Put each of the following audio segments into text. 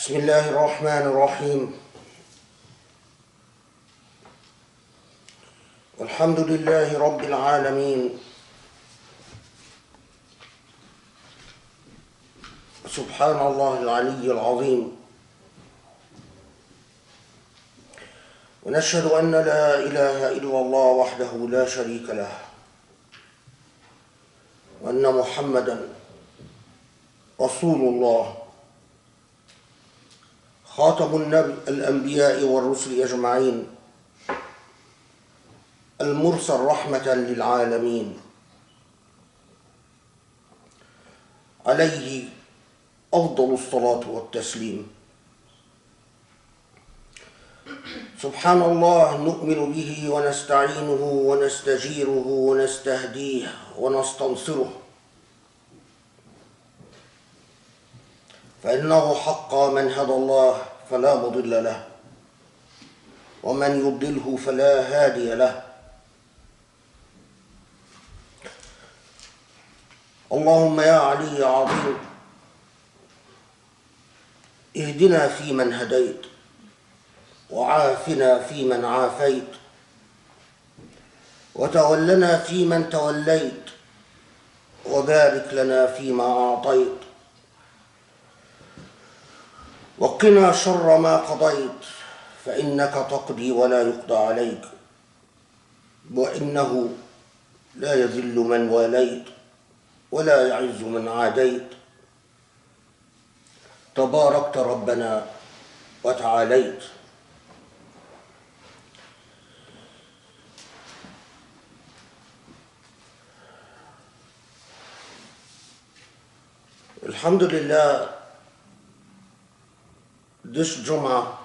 بسم الله الرحمن الرحيم والحمد لله رب العالمين سبحان الله العلي العظيم ونشهد أن لا إله إلا الله وحده لا شريك له وأن محمدًا رسول الله خاتم الأنبياء والرسل أجمعين المرسل رحمة للعالمين عليه أفضل الصلاة والتسليم. سبحان الله، نؤمن به ونستعينه ونستجيره ونستهديه ونستنصره، فإنه حقا من هدى الله فلا مضل له ومن يضلله فلا هادي له. اللهم يا علي يا عظيم، اهدنا فيمن هديت وعافنا فيمن عافيت وتولنا فيمن توليت وبارك لنا فيما أعطيت وقنا شر ما قضيت، فإنك تقضي ولا يقضى عليك، وإنه لا يذل من واليت ولا يعز من عاديت، تباركت ربنا وتعاليت. الحمد لله. This Jummah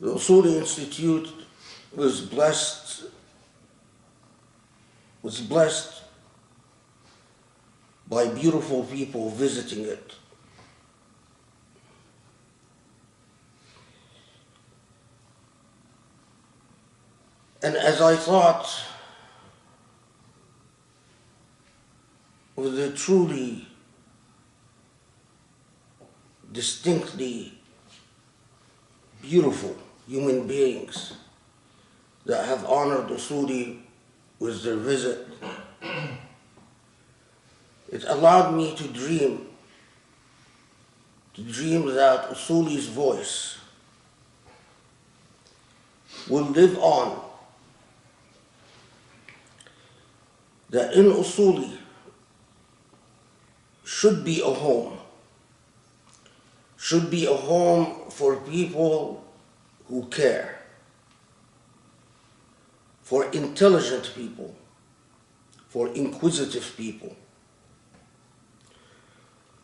the Usuli Institute was blessed by beautiful people visiting it. And as I thought of the truly, distinctly beautiful human beings that have honored Usuli with their visit, it allowed me to dream that Usuli's voice will live on, that in Usuli should be a home for people who care, for intelligent people, for inquisitive people,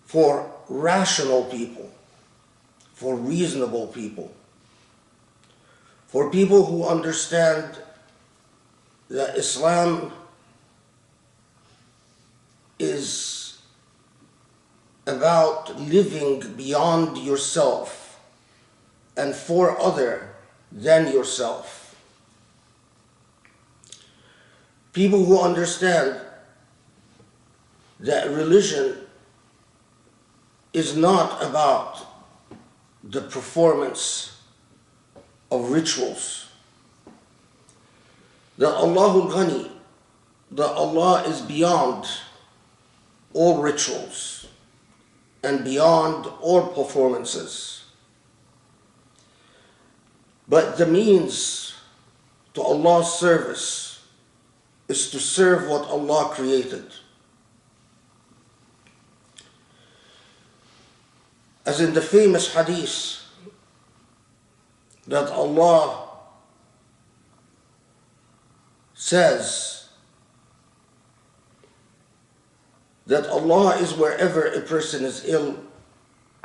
for rational people, for reasonable people, for people who understand that Islam is about living beyond yourself and for other than yourself. People who understand that religion is not about the performance of rituals, that Allahul Ghani, that Allah is beyond all rituals and beyond all performances. But the means to Allah's service is to serve what Allah created. As in the famous hadith that Allah says that Allah is wherever a person is ill,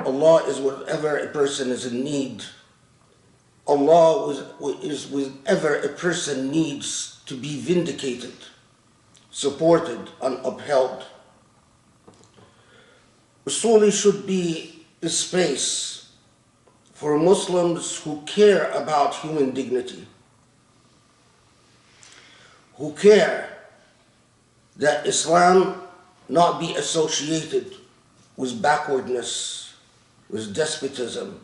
Allah is wherever a person is in need, Allah is wherever a person needs to be vindicated, supported, and upheld. Usuli should be a space for Muslims who care about human dignity, who care that Islam not be associated with backwardness, with despotism,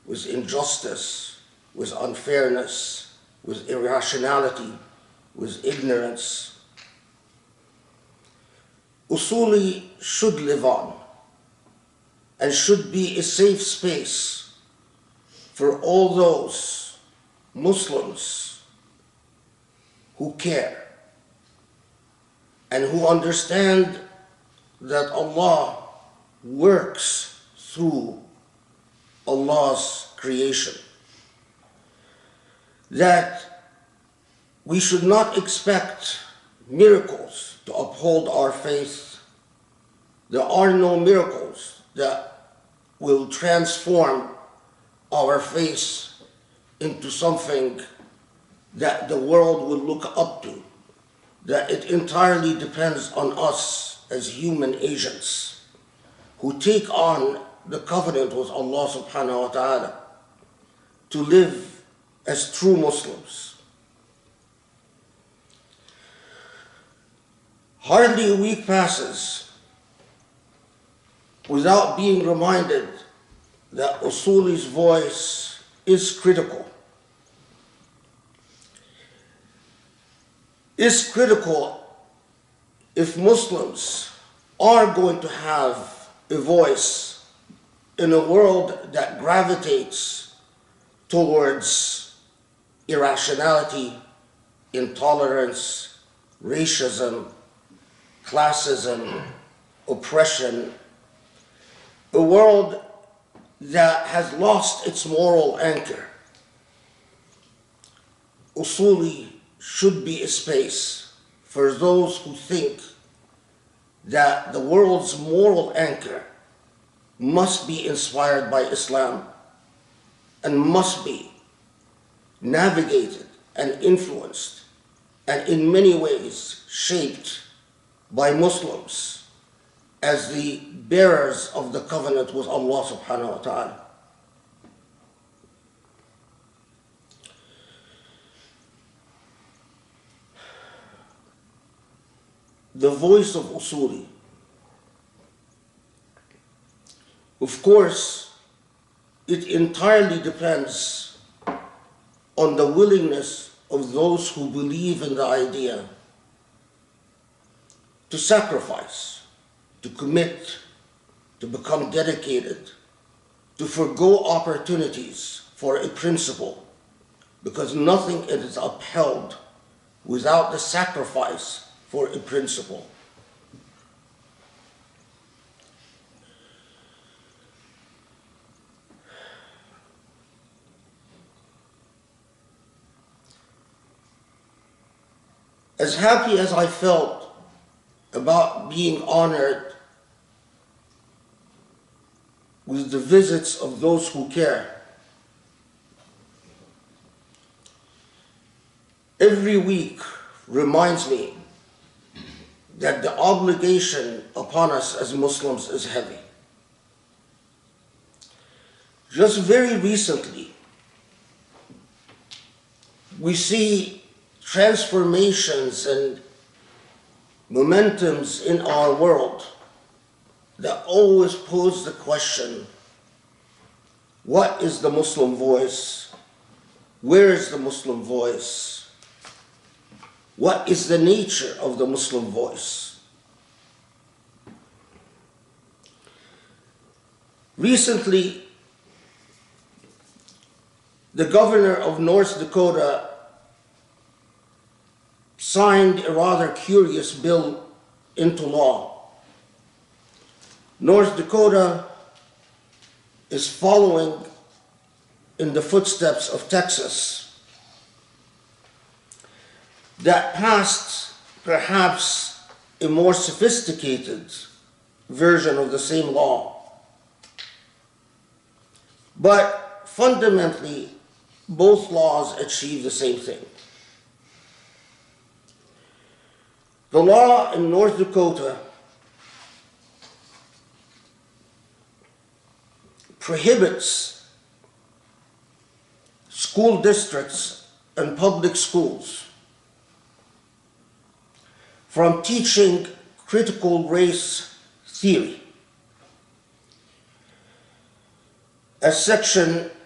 with injustice, with unfairness, with irrationality, with ignorance. Usuli should live on and should be a safe space for all those Muslims who care and who understand that Allah works through Allah's creation. That we should not expect miracles to uphold our faith. There are no miracles that will transform our faith into something that the world will look up to, that it entirely depends on us as human agents who take on the covenant with Allah subhanahu wa ta'ala to live as true Muslims. Hardly a week passes without being reminded that Usuli's voice is critical. Is critical if Muslims are going to have a voice in a world that gravitates towards irrationality, intolerance, racism, classism, oppression, a world that has lost its moral anchor. Usuli should be a space for those who think that the world's moral anchor must be inspired by Islam and must be navigated and influenced and in many ways shaped by Muslims as the bearers of the covenant with Allah subhanahu wa ta'ala. The voice of Usuli. Of course, it entirely depends on the willingness of those who believe in the idea to sacrifice, to commit, to become dedicated, to forgo opportunities for a principle, because nothing is upheld without the sacrifice for a principle. As happy as I felt about being honored with the visits of those who care, every week reminds me that the obligation upon us as Muslims is heavy. Just very recently, we see transformations and momentums in our world that always pose the question, what is the Muslim voice? Where is the Muslim voice? What is the nature of the Muslim voice? Recently, the governor of North Dakota signed a rather curious bill into law. North Dakota is following in the footsteps of Texas, that passed perhaps a more sophisticated version of the same law. But fundamentally, both laws achieve the same thing. The law in North Dakota prohibits school districts and public schools from teaching critical race theory. As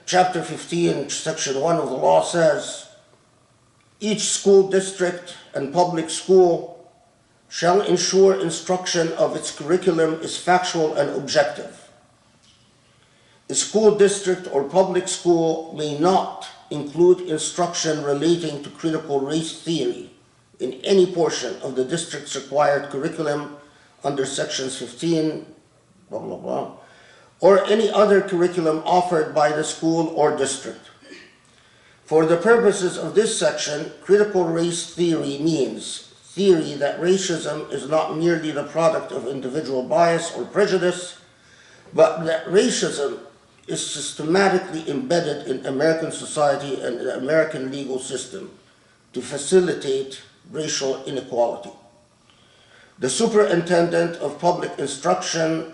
chapter 15, section 1 of the law says, each school district and public school shall ensure instruction of its curriculum is factual and objective. A school district or public school may not include instruction relating to critical race theory in any portion of the district's required curriculum under sections 15, blah, blah, blah, or any other curriculum offered by the school or district. For the purposes of this section, critical race theory means theory that racism is not merely the product of individual bias or prejudice, but that racism is systematically embedded in American society and the American legal system to facilitate racial inequality. The superintendent of public instruction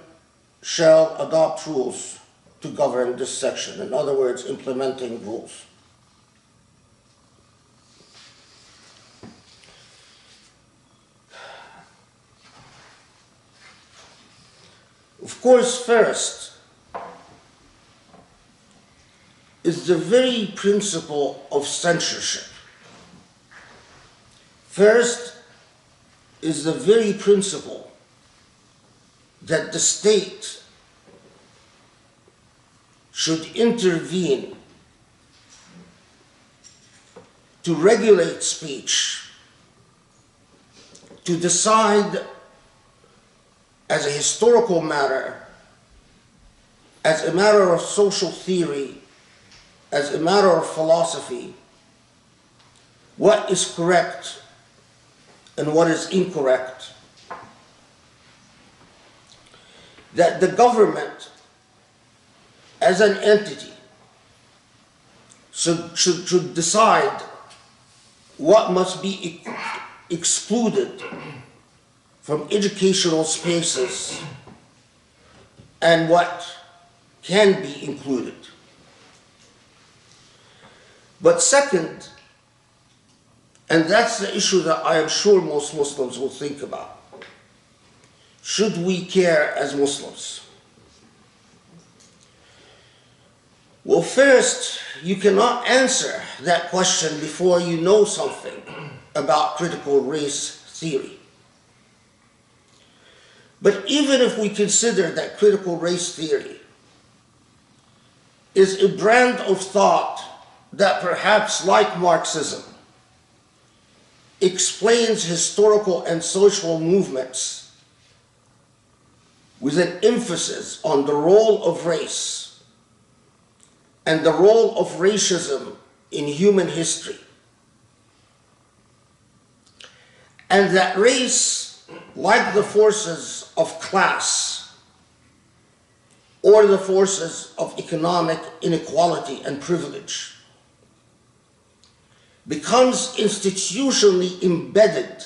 shall adopt rules to govern this section. In other words, implementing rules. Of course, first is the very principle of censorship. First is the very principle that the state should intervene to regulate speech, to decide as a historical matter, as a matter of social theory, as a matter of philosophy, what is correct and what is incorrect. That the government, as an entity, should decide what must be excluded from educational spaces and what can be included. But second, and that's the issue that I am sure most Muslims will think about, should we care as Muslims? Well, first, you cannot answer that question before you know something about critical race theory. But even if we consider that critical race theory is a brand of thought that perhaps, like Marxism, explains historical and social movements with an emphasis on the role of race and the role of racism in human history, and that race, like the forces of class or the forces of economic inequality and privilege, becomes institutionally embedded.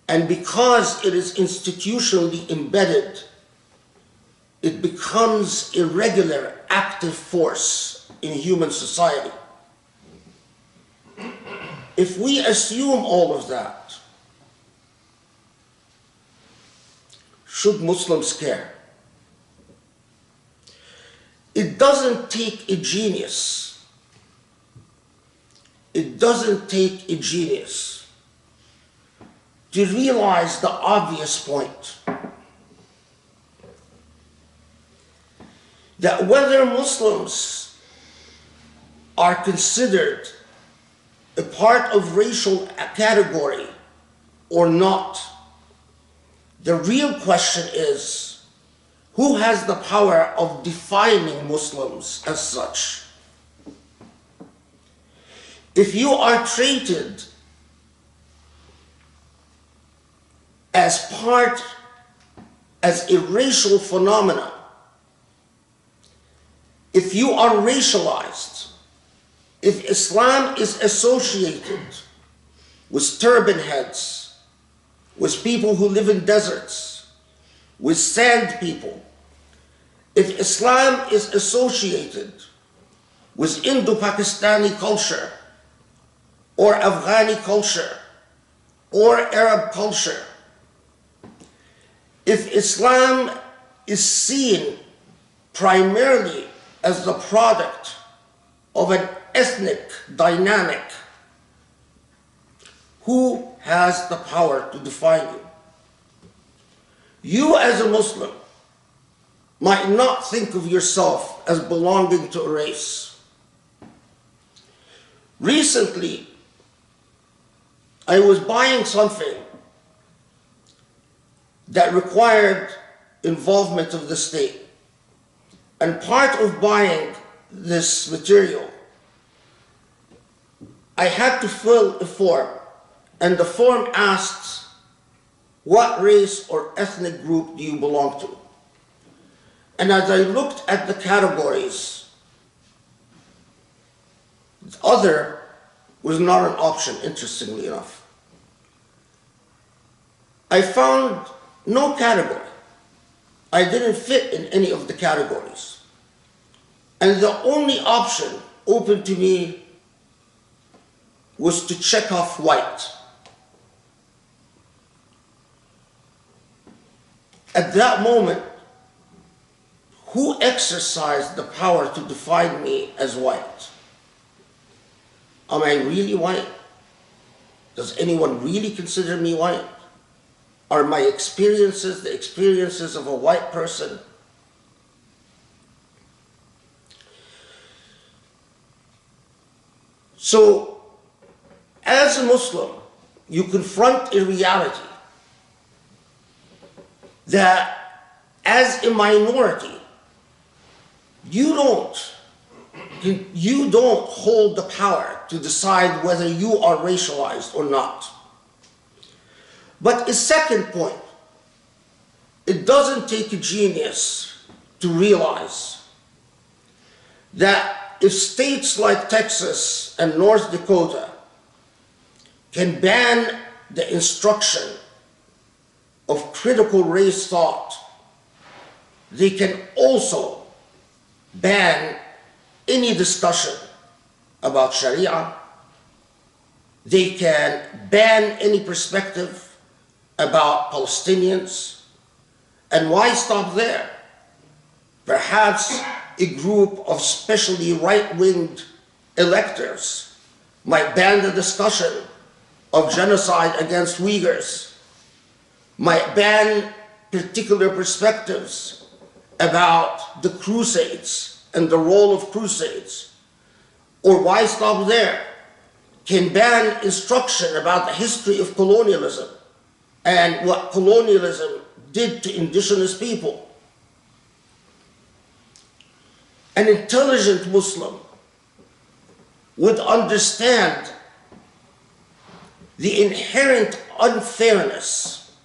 And because it is institutionally embedded, it becomes a regular, active force in human society. If we assume all of that, should Muslims care? It doesn't take a genius. It doesn't take a genius to realize the obvious point that whether Muslims are considered a part of racial category or not, the real question is, who has the power of defining Muslims as such? If you are treated as a racial phenomenon, if you are racialized, if Islam is associated with turban heads, with people who live in deserts, with sand people, if Islam is associated with Indo-Pakistani culture, or Afghani culture, or Arab culture, if Islam is seen primarily as the product of an ethnic dynamic, who has the power to define you? You as a Muslim might not think of yourself as belonging to a race. Recently, I was buying something that required involvement of the state. And part of buying this material, I had to fill a form, and the form asks, what race or ethnic group do you belong to? And as I looked at the categories, other was not an option, interestingly enough. I found no category. I didn't fit in any of the categories. And the only option open to me was to check off white. At that moment, who exercised the power to define me as white? Am I really white? Does anyone really consider me white? Are my experiences the experiences of a white person? So, as a Muslim, you confront a reality that as a minority, you don't hold the power to decide whether you are racialized or not. But a second point, it doesn't take a genius to realize that if states like Texas and North Dakota can ban the instruction of critical race thought, they can also ban any discussion about Sharia. They can ban any perspective about Palestinians. And why stop there? Perhaps a group of especially right-winged electors might ban the discussion of genocide against Uyghurs, might ban particular perspectives about the Crusades and the role of Crusades. Or why stop there? Can ban instruction about the history of colonialism and what colonialism did to indigenous people. An intelligent Muslim would understand the inherent unfairness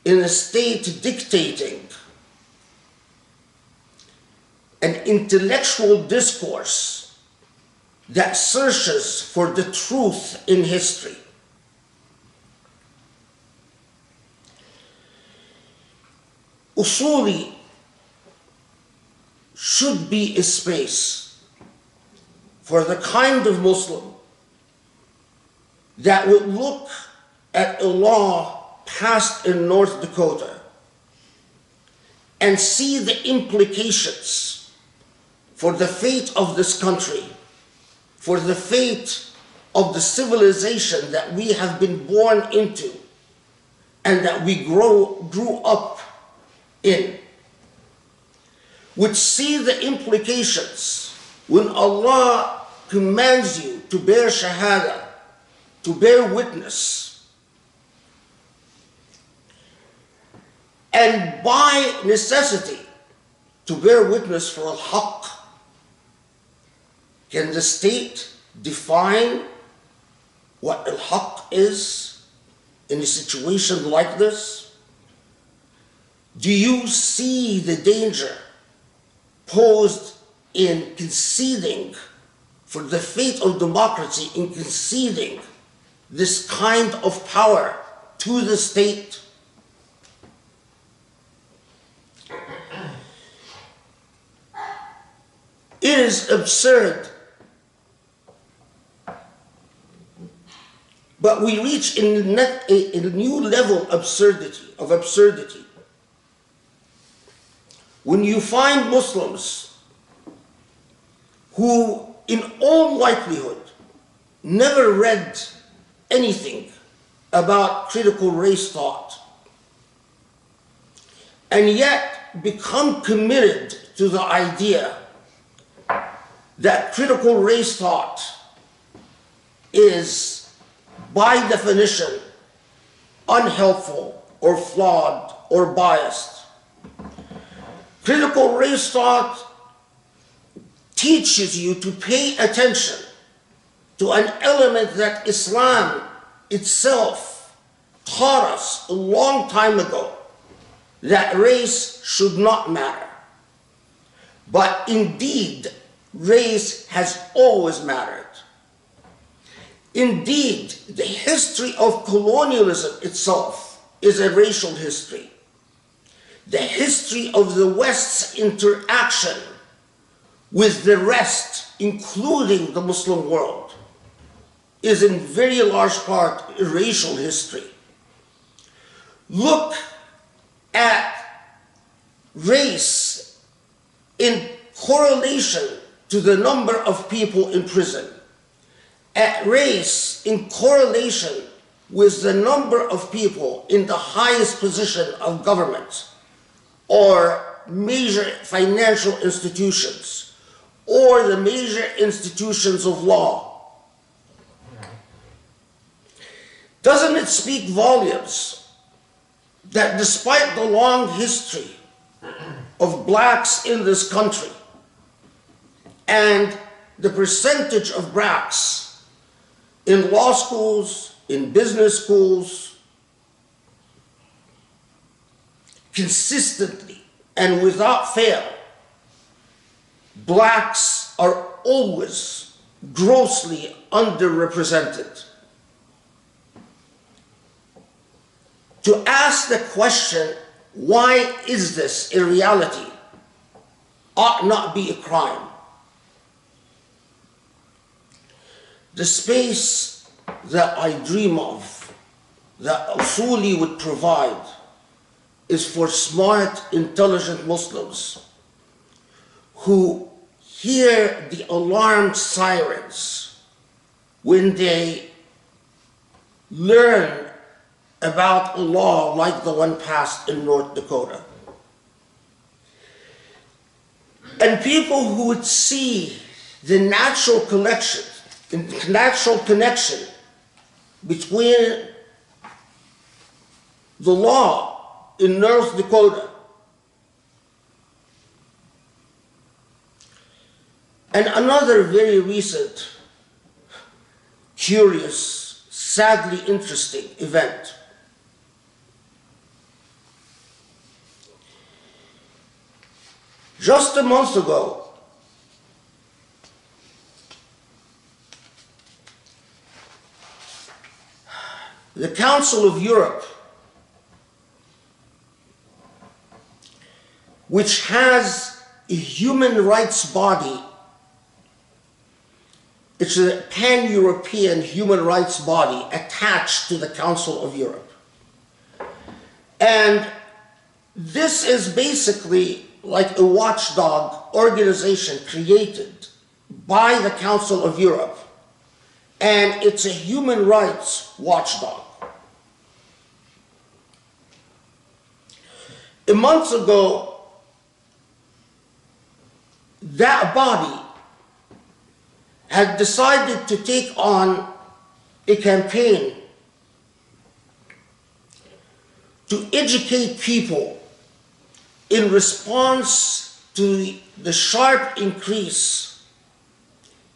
in a state dictating an intellectual discourse that searches for the truth in history. Usuli should be a space for the kind of Muslim that would look at a law passed in North Dakota and see the implications for the fate of this country, for the fate of the civilization that we have been born into and that we grew up in, would see the implications when Allah commands you to bear shahada, to bear witness, and by necessity to bear witness for al-haq. Can the state define what al-haq is in a situation like this? Do you see the danger posed in conceding for the fate of democracy, in conceding this kind of power to the state? It is absurd, but But we reach a new level of absurdity when you find Muslims who, in all likelihood, never read anything about critical race thought, and yet become committed to the idea that critical race thought is, by definition, unhelpful or flawed or biased. Critical race thought teaches you to pay attention to an element that Islam itself taught us a long time ago, that race should not matter. But indeed, race has always mattered. Indeed, the history of colonialism itself is a racial history. The history of the West's interaction with the rest, including the Muslim world, is in very large part a racial history. Look at race in correlation to the number of people in prison, at race in correlation with the number of people in the highest position of government or major financial institutions or the major institutions of law. Doesn't it speak volumes that despite the long history of blacks in this country and the percentage of blacks in law schools, in business schools, consistently and without fail, blacks are always grossly underrepresented? To ask the question, why is this a reality, ought not be a crime. The space that I dream of, that Usuli would provide, is for smart, intelligent Muslims who hear the alarm sirens when they learn about a law like the one passed in North Dakota. And people who would see the natural connection between the law in North Dakota and another very recent, curious, sadly interesting event. Just a month ago, the Council of Europe, which has a human rights body, it's a pan-European human rights body attached to the Council of Europe. And this is basically like a watchdog organization created by the Council of Europe, and it's a human rights watchdog. A month ago, that body had decided to take on a campaign to educate people in response to the sharp increase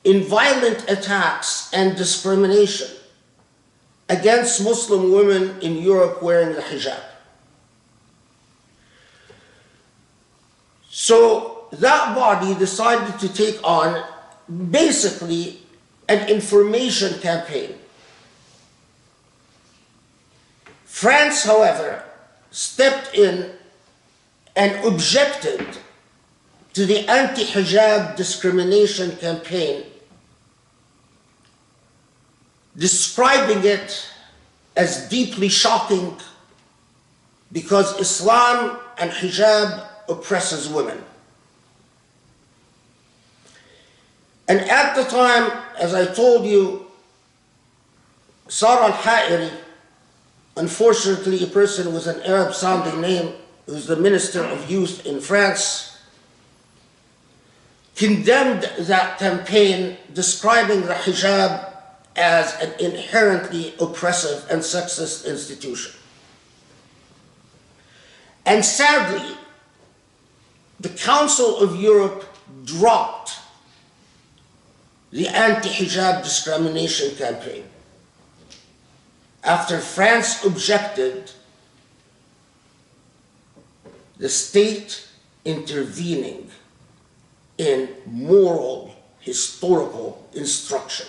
in violent attacks and discrimination against Muslim women in Europe wearing the hijab. So that body decided to take on basically an information campaign. France, however, stepped in and objected to the anti-hijab discrimination campaign describing it as deeply shocking because Islam and hijab oppresses women. And at the time, as I told you, Sara al-Ha'iri, unfortunately a person with an Arab-sounding name, who's the Minister of Youth in France, condemned that campaign, describing the hijab as an inherently oppressive and sexist institution. And sadly, the Council of Europe dropped the anti-hijab discrimination campaign after France objected the state intervening in moral, historical instruction.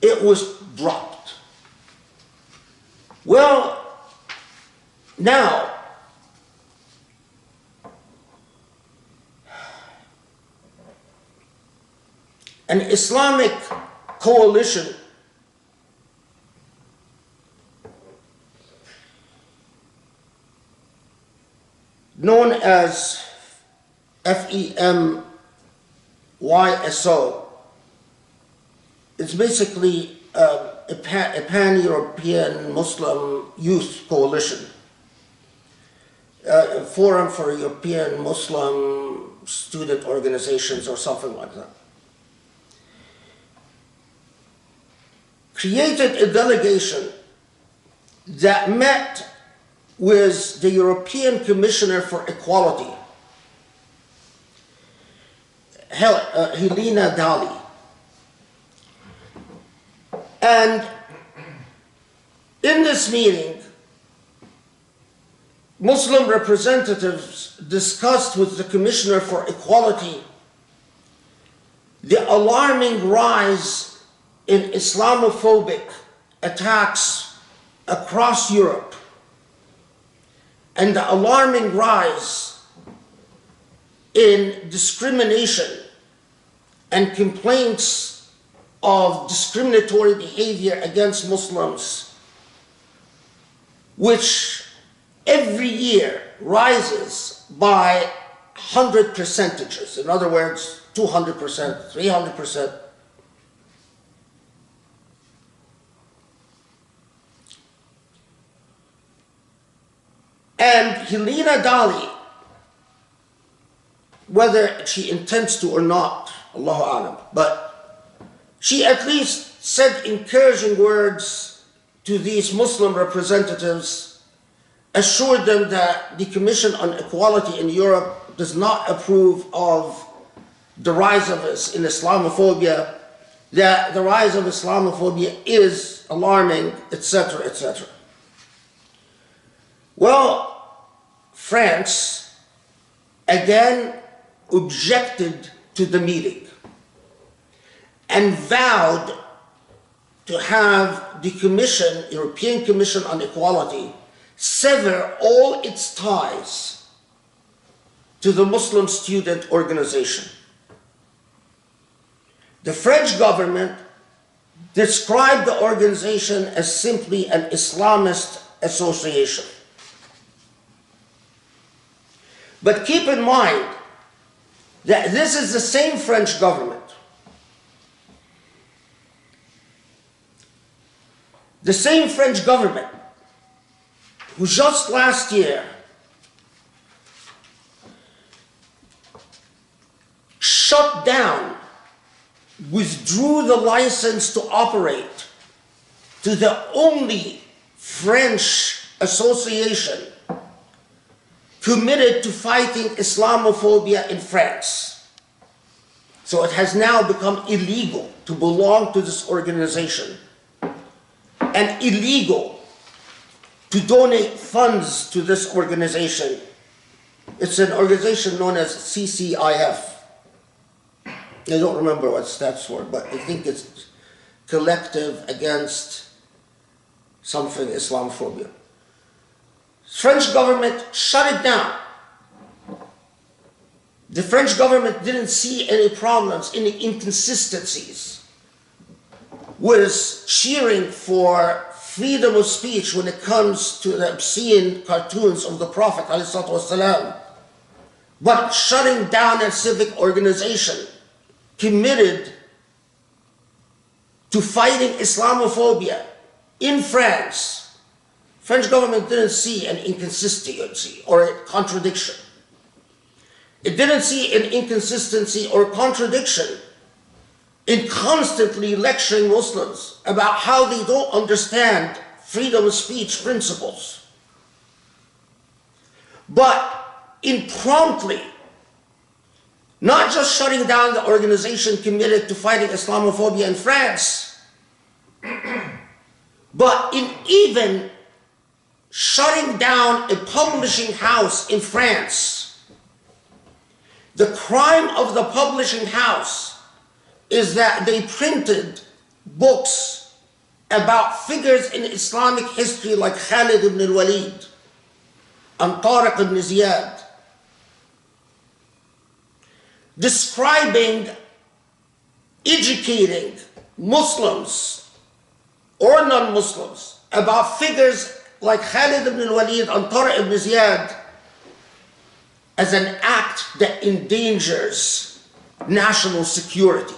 It was dropped. Well, now, an Islamic coalition known as FEMYSO, it's basically a pan-European Muslim youth coalition, a forum for European Muslim student organizations or something like that, created a delegation that met with the European Commissioner for Equality, Helena Dalli. And in this meeting, Muslim representatives discussed with the Commissioner for Equality the alarming rise in Islamophobic attacks across Europe and the alarming rise in discrimination and complaints of discriminatory behavior against Muslims, which every year rises by 100 percentages. In other words, 200%, 300%. And Helena Dalli, whether she intends to or not, Allahu A'lam, but she at least said encouraging words to these Muslim representatives, assured them that the Commission on Equality in Europe does not approve of the rise of Islamophobia, that the rise of Islamophobia is alarming, etc., etc. Well, France again objected to the meeting and vowed to have the Commission, European Commission on Equality, sever all its ties to the Muslim student organization. The French government described the organization as simply an Islamist association. But keep in mind that this is the same French government, who just last year shut down, withdrew the license to operate to the only French association committed to fighting Islamophobia in France. So it has now become illegal to belong to this organization and illegal to donate funds to this organization. It's an organization known as CCIF. I don't remember what it stands for, but I think it's Collective Against something Islamophobia. French government shut it down. The French government didn't see any problems, any inconsistencies was cheering for freedom of speech when it comes to the obscene cartoons of the Prophet ﷺ, but shutting down a civic organization committed to fighting Islamophobia in France. French government didn't see an inconsistency or a contradiction. It didn't see an inconsistency or contradiction in constantly lecturing Muslims about how they don't understand freedom of speech principles, but in promptly not just shutting down the organization committed to fighting Islamophobia in France, but in even shutting down a publishing house in France. The crime of the publishing house is that they printed books about figures in Islamic history like Khaled ibn al-Walid and Tariq ibn Ziyad, describing, educating Muslims or non-Muslims about figures like Khaled ibn al-Walid and Tariq ibn Ziyad as an act that endangers national security.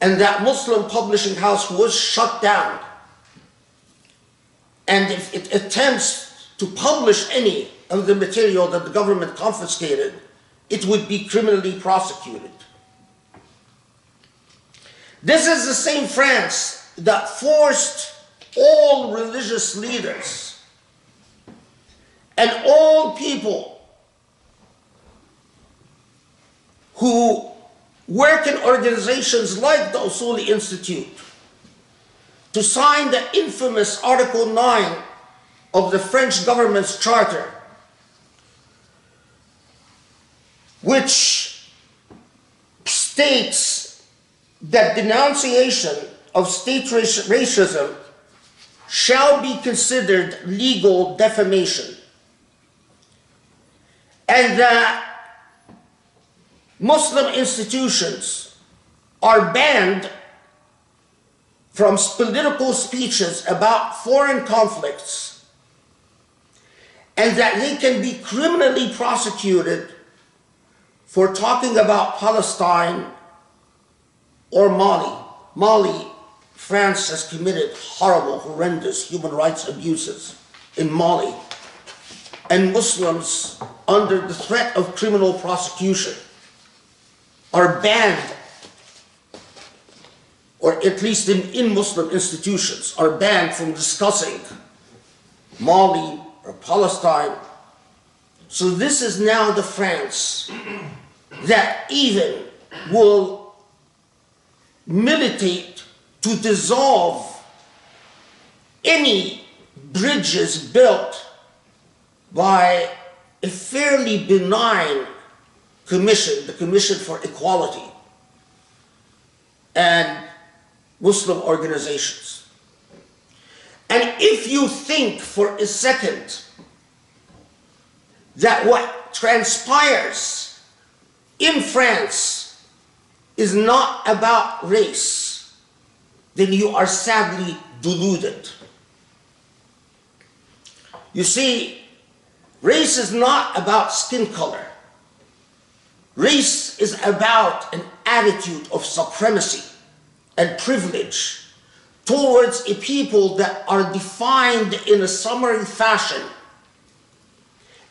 And that Muslim publishing house was shut down. And if it attempts to publish any of the material that the government confiscated, it would be criminally prosecuted. This is the same France that forced all religious leaders and all people who work in organizations like the Usuli Institute to sign the infamous Article 9 of the French government's charter, which states that denunciation of state racism shall be considered legal defamation, and that Muslim institutions are banned from political speeches about foreign conflicts, and that they can be criminally prosecuted for talking about Palestine or Mali. Mali, France has committed horrible, horrendous human rights abuses in Mali, and Muslims, under the threat of criminal prosecution, are banned, or at least in Muslim institutions, are banned from discussing Mali or Palestine. So this is now the France that even will militate to dissolve any bridges built by a fairly benign commission, the Commission for Equality, and Muslim organizations. And if you think for a second that what transpires in France is not about race, then you are sadly deluded. You see, race is not about skin color. Race is about an attitude of supremacy and privilege towards a people that are defined in a summary fashion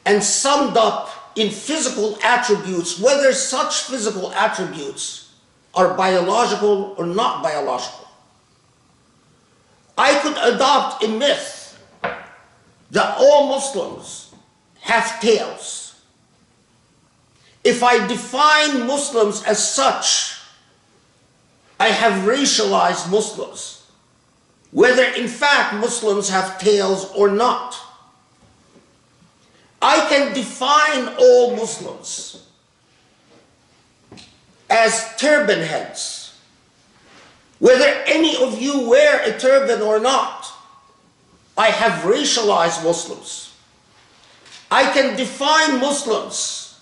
and summed up in physical attributes, whether such physical attributes are biological or not biological. I could adopt a myth that all Muslims have tails. If I define Muslims as such, I have racialized Muslims, whether in fact Muslims have tails or not. I can define all Muslims as turban heads, whether any of you wear a turban or not. I have racialized Muslims. I can define Muslims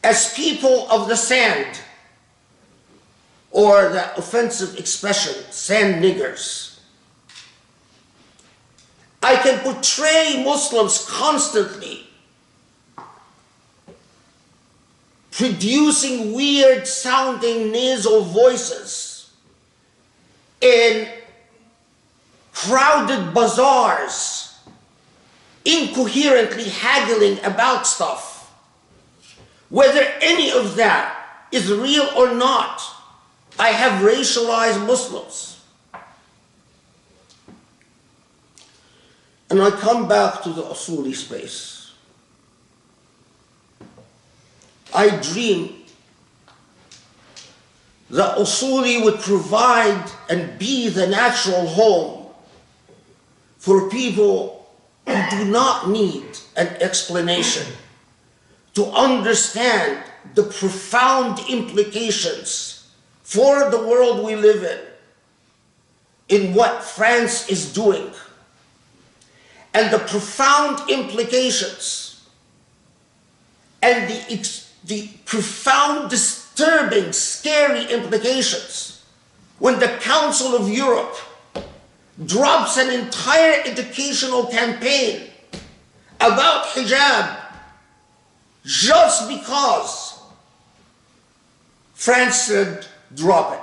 as people of the sand, or the offensive expression, sand niggers. I can portray Muslims constantly producing weird sounding nasal voices in crowded bazaars, incoherently haggling about stuff. Whether any of that is real or not, I have racialized Muslims. And I come back to the Usuli space. I dream that Usuli would provide and be the natural home for people who do not need an explanation to understand the profound implications for the world we live in what France is doing, and the profound implications and the profound, disturbing, scary implications when the Council of Europe drops an entire educational campaign about hijab just because France said drop it.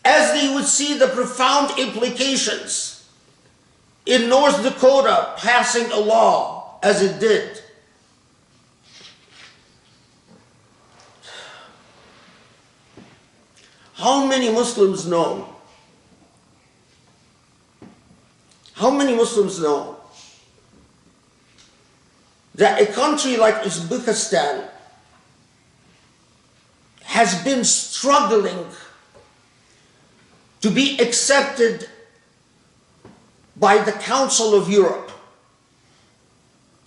As they would see the profound implications in North Dakota passing a law as it did. How many Muslims know? How many Muslims know that a country like Uzbekistan has been struggling to be accepted by the Council of Europe?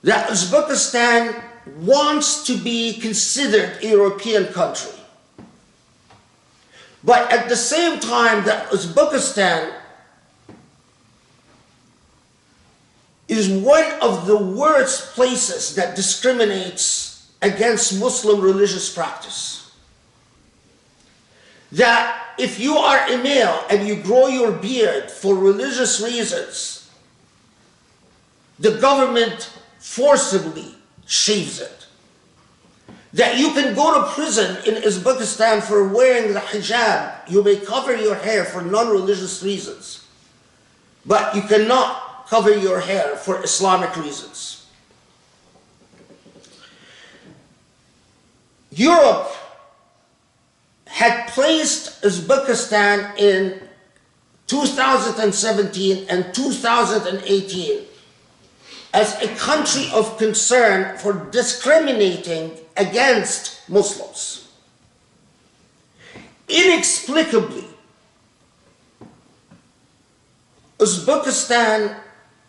That Uzbekistan wants to be considered a European country. But at the same time that Uzbekistan is one of the worst places that discriminates against Muslim religious practice. That if you are a male and you grow your beard for religious reasons, the government forcibly shaves it. That you can go to prison in Uzbekistan for wearing the hijab. You may cover your hair for non-religious reasons, but you cannot cover your hair for Islamic reasons. Europe had placed Uzbekistan in 2017 and 2018 as a country of concern for discriminating against Muslims. Inexplicably, Uzbekistan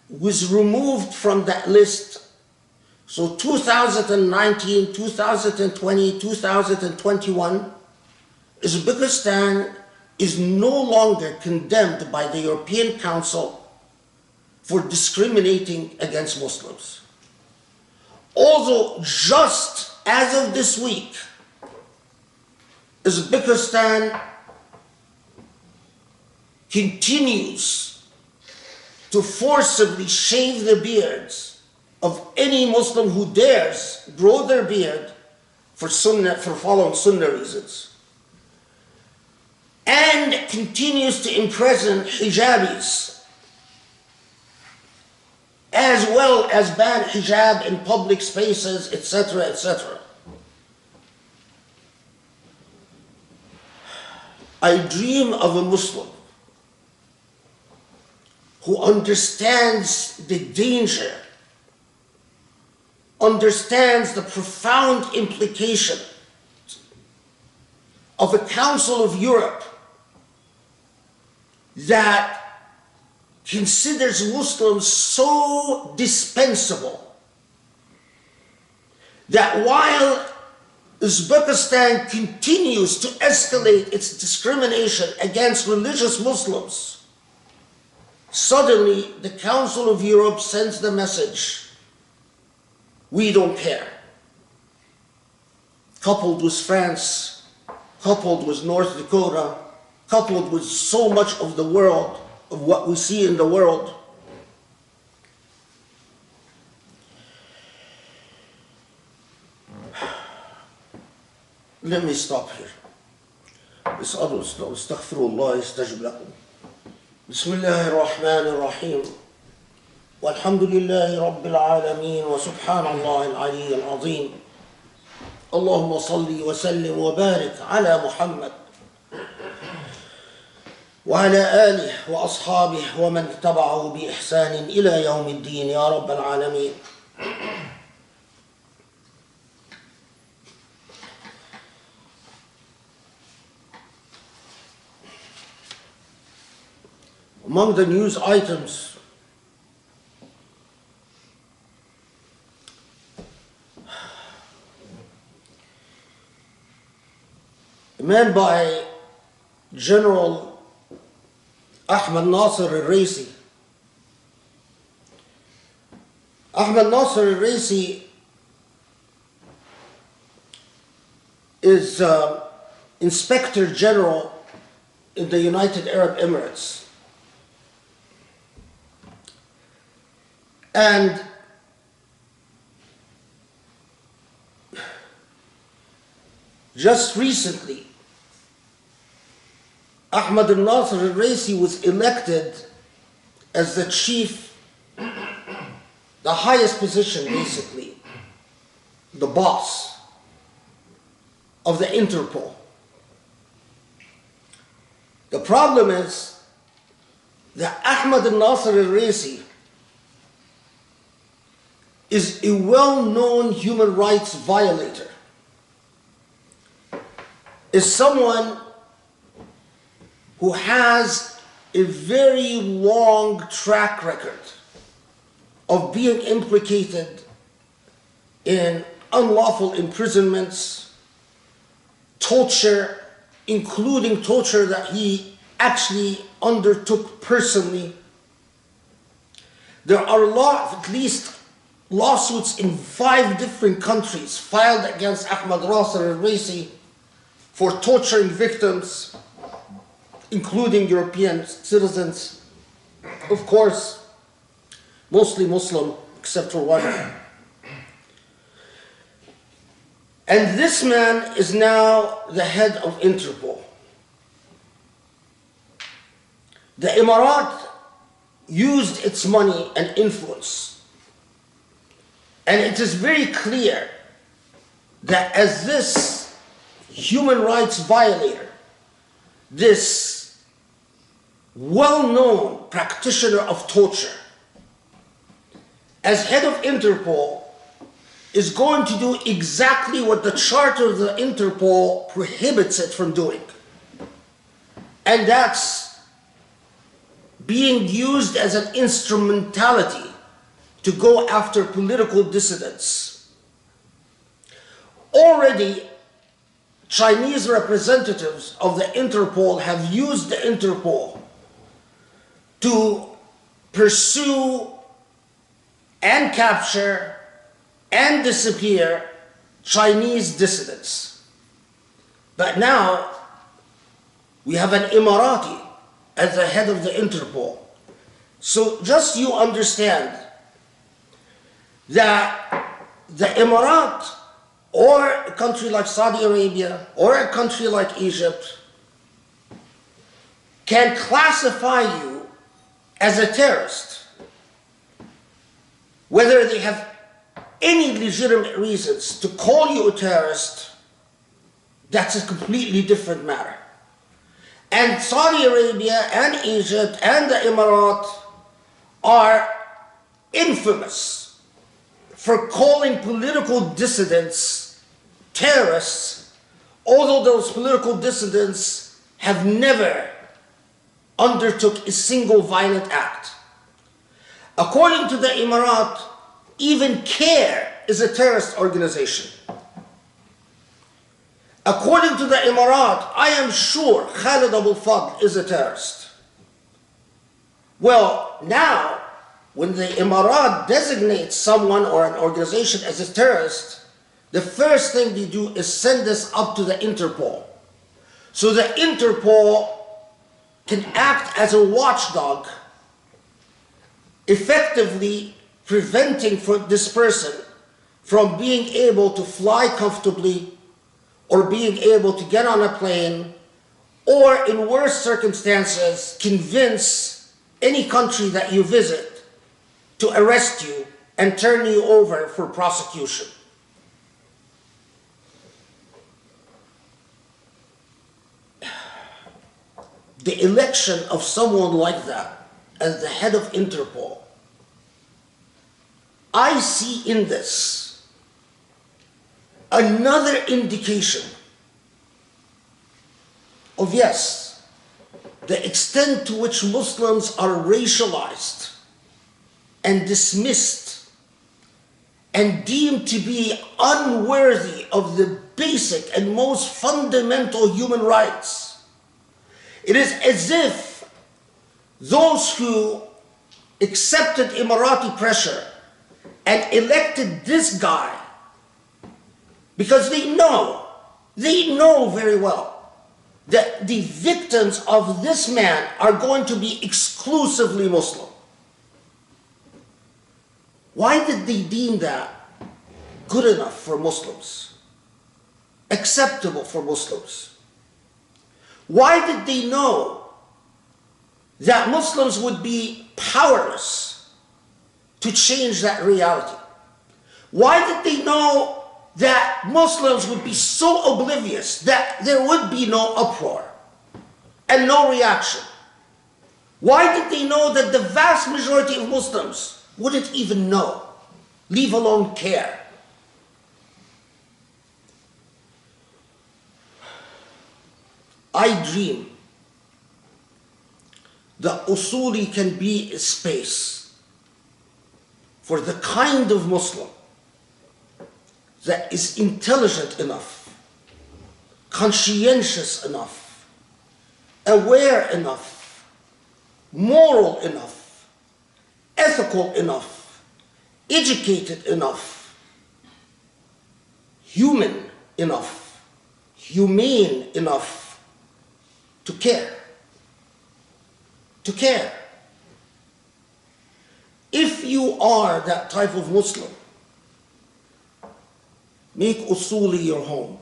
was removed from that list. So 2019, 2020, 2021, Uzbekistan is no longer condemned by the European Council for discriminating against Muslims. Although just as of this week, Uzbekistan continues to forcibly shave the beards of any Muslim who dares grow their beard for following Sunnah reasons, and continues to imprison hijabis, as well as ban hijab in public spaces, etc., etc. I dream of a Muslim who understands the danger, understands the profound implication of a Council of Europe that considers Muslims so dispensable that while Uzbekistan continues to escalate its discrimination against religious Muslims, suddenly the Council of Europe sends the message, we don't care. Coupled with France coupled with North Dakota, coupled with so much of the world, of what we see in the world. Let me stop here. استغفر الله يستجب لكم. بسم الله الرحمن الرحيم. والحمد لله رب العالمين وسبحان الله العلي العظيم. اللهم صل وسلم وبارك على محمد وعلى آله وأصحابه ومن تبعه بإحسان إلى يوم الدين يا رب العالمين. Among the news items, a man by General Ahmed Nasser al-Raisi. Ahmed Nasser al-Raisi is Inspector General in the United Arab Emirates. And just recently, Ahmed al-Nasser al-Raisi was elected as the chief, the highest position basically, the boss of the Interpol. The problem is that Ahmed al-Nasser al-Raisi is a well-known human rights violator, is someone who has a very long track record of being implicated in unlawful imprisonments, torture, including torture that he actually undertook personally. There are at least lawsuits in 5 different countries filed against Ahmed Nasser al-Raisi for torturing victims, including European citizens, of course, mostly Muslim, except for one. And this man is now the head of Interpol. The Emirat used its money and influence. And it is very clear that as this human rights violator, this well-known practitioner of torture, as head of Interpol, is going to do exactly what the charter of the Interpol prohibits it from doing. And that's being used as an instrumentality to go after political dissidents. Already, Chinese representatives of the Interpol have used the Interpol to pursue and capture and disappear Chinese dissidents. But now, we have an Emirati as the head of the Interpol. So just you understand that the Emirat or a country like Saudi Arabia or a country like Egypt can classify you as a terrorist, whether they have any legitimate reasons to call you a terrorist. That's a completely different matter. And Saudi Arabia and Egypt and the Emirat are infamous for calling political dissidents terrorists, although those political dissidents have never undertook a single violent act. According to the Emirat, even CARE is a terrorist organization. According to the Emirat, I am sure Khaled Abou El Fadl is a terrorist. Well, now, when the Emirat designates someone or an organization as a terrorist, the first thing they do is send this up to the Interpol. So the Interpol can act as a watchdog, effectively preventing this person from being able to fly comfortably or being able to get on a plane, or in worse circumstances, convince any country that you visit to arrest you and turn you over for prosecution. The election of someone like that as the head of Interpol, I see in this another indication of, yes, the extent to which Muslims are racialized and dismissed and deemed to be unworthy of the basic and most fundamental human rights. It is as if those who accepted Emirati pressure and elected this guy, because they know very well that the victims of this man are going to be exclusively Muslim. Why did they deem that good enough for Muslims, acceptable for Muslims? Why did they know that Muslims would be powerless to change that reality? Why did they know that Muslims would be so oblivious that there would be no uproar and no reaction? Why did they know that the vast majority of Muslims wouldn't even know, leave alone care? I dream that Usuli can be a space for the kind of Muslim that is intelligent enough, conscientious enough, aware enough, moral enough, ethical enough, educated enough, human enough, humane enough to care. To care. If you are that type of Muslim, make Usuli your home.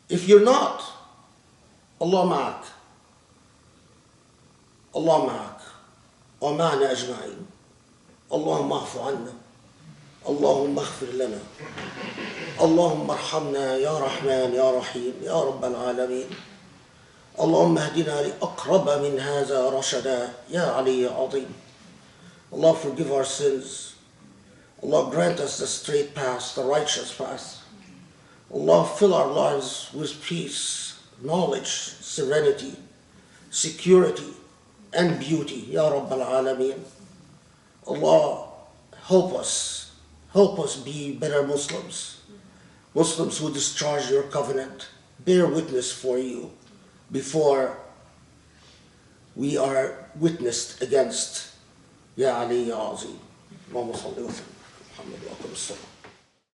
If you're not, Allah ma'ak. Allah ma'ak. Wa ma'ana ajma'in. Allahumma afu anna. Allahumma aghfir lana. اللهم ارحمنا يا رحمن يا رحيم يا رب العالمين. اللهم اهدنا لأقرب من هذا رشدا يا علي عظيم. Allah forgive our sins. Allah grant us the straight path, the righteous path. Allah fill our lives with peace, knowledge, serenity, security, and beauty. Ya Rabbal Alameen. Allah help us be better Muslims. Muslims who discharge your covenant, bear witness for you before we are witnessed against. Ya Ali Ya Azim. Allahumma salli wa sallim. Muhammad wa sallam.